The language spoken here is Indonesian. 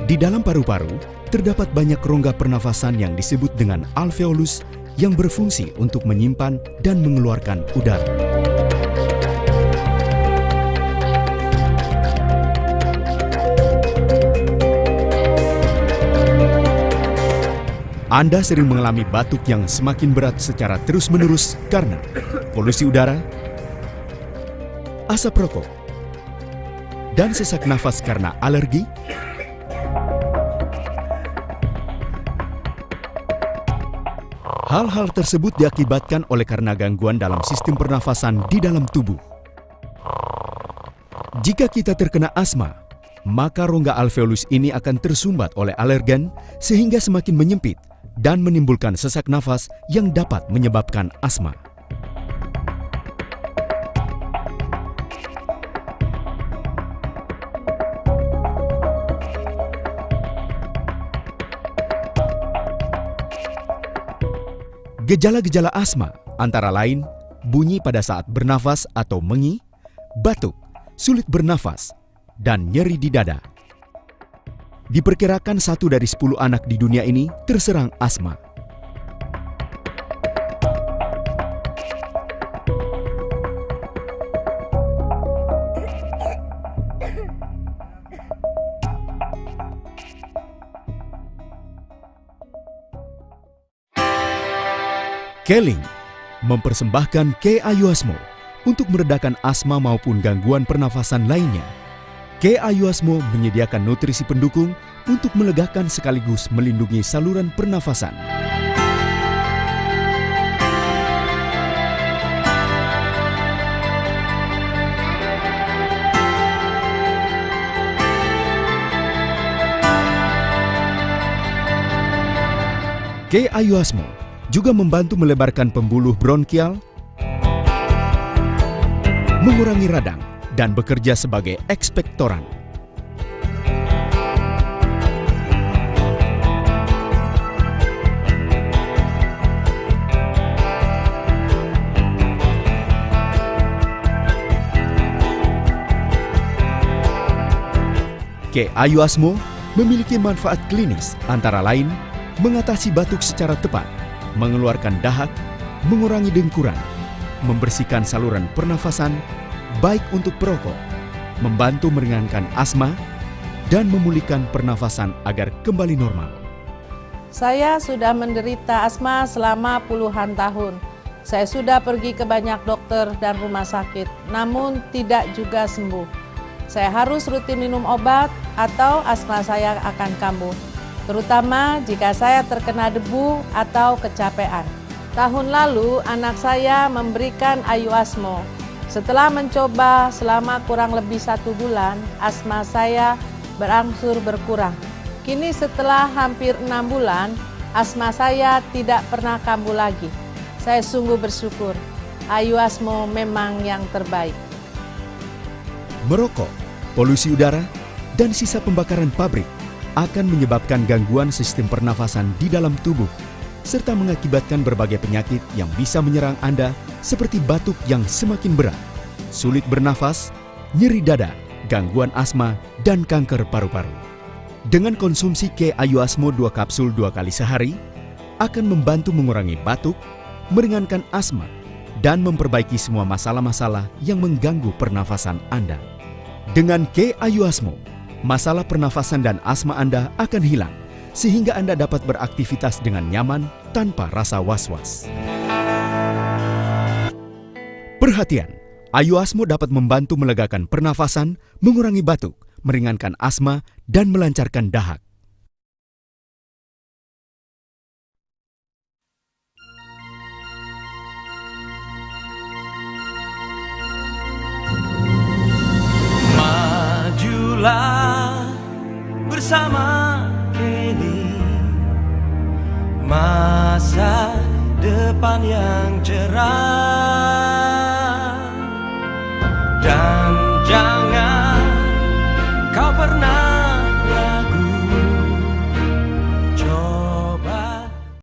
Di dalam paru-paru, terdapat banyak rongga pernafasan yang disebut dengan alveolus yang berfungsi untuk menyimpan dan mengeluarkan udara. Anda sering mengalami batuk yang semakin berat secara terus-menerus karena polusi udara, asap rokok, dan sesak nafas karena alergi? Hal-hal tersebut diakibatkan oleh karena gangguan dalam sistem pernafasan di dalam tubuh. Jika kita terkena asma, maka rongga alveolus ini akan tersumbat oleh alergen sehingga semakin menyempit dan menimbulkan sesak nafas yang dapat menyebabkan asma. Gejala-gejala asma antara lain bunyi pada saat bernafas atau mengi, batuk, sulit bernafas, dan nyeri di dada. Diperkirakan 1 dari 10 anak di dunia ini terserang asma. Keling mempersembahkan Ke Ayuasmo untuk meredakan asma maupun gangguan pernafasan lainnya. Ke Ayuasmo menyediakan nutrisi pendukung untuk melegakan sekaligus melindungi saluran pernafasan. Ke Ayuasmo juga membantu melebarkan pembuluh bronkial, mengurangi radang, dan bekerja sebagai ekspektoran. Ke Ayuasmo memiliki manfaat klinis antara lain mengatasi batuk secara tepat, mengeluarkan dahak, mengurangi dengkuran, membersihkan saluran pernafasan, baik untuk perokok, membantu meringankan asma, dan memulihkan pernafasan agar kembali normal. Saya sudah menderita asma selama puluhan tahun. Saya sudah pergi ke banyak dokter dan rumah sakit, namun tidak juga sembuh. Saya harus rutin minum obat atau asma saya akan kambuh, terutama jika saya terkena debu atau kecapean. Tahun lalu anak saya memberikan Ayuasmo. Setelah mencoba selama kurang lebih 1 bulan, asma saya berangsur berkurang. Kini setelah hampir 6 bulan, asma saya tidak pernah kambuh lagi. Saya sungguh bersyukur. Ayuasmo memang yang terbaik. Merokok, polusi udara, dan sisa pembakaran pabrik akan menyebabkan gangguan sistem pernafasan di dalam tubuh, serta mengakibatkan berbagai penyakit yang bisa menyerang Anda seperti batuk yang semakin berat, sulit bernafas, nyeri dada, gangguan asma, dan kanker paru-paru. Dengan konsumsi Ke Ayuasmo 2 kapsul 2 kali sehari, akan membantu mengurangi batuk, meringankan asma, dan memperbaiki semua masalah-masalah yang mengganggu pernafasan Anda. Dengan Ke Ayuasmo, masalah pernafasan dan asma Anda akan hilang, sehingga Anda dapat beraktivitas dengan nyaman tanpa rasa was-was. Perhatian, Ayuasmo dapat membantu melegakan pernafasan, mengurangi batuk, meringankan asma, dan melancarkan dahak. Majulah bersama Kelly, masa depan yang cerah.